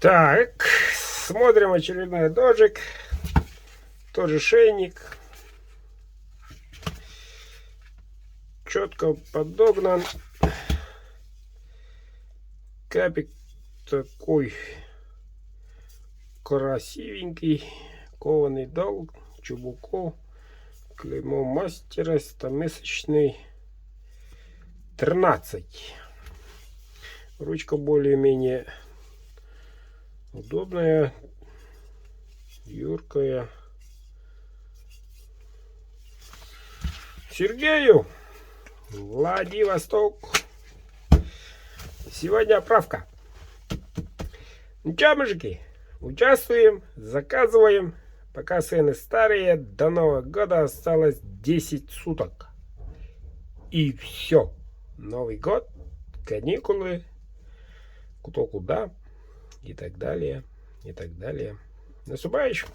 Так, смотрим очередной дожик. Тоже шейник. Четко подогнан. Капик такой красивенький. Кованый дол, чубуков. Клеймо мастера, стамесочный. 13. Ручка более-менее удобная, юркая. Сергею, Владивосток. Сегодня отправка. Ну что, мужики, участвуем, заказываем. Пока цены старые, до Нового года осталось 10 суток. И все. Новый год, каникулы, кто куда и так далее, и так далее. Наступающим!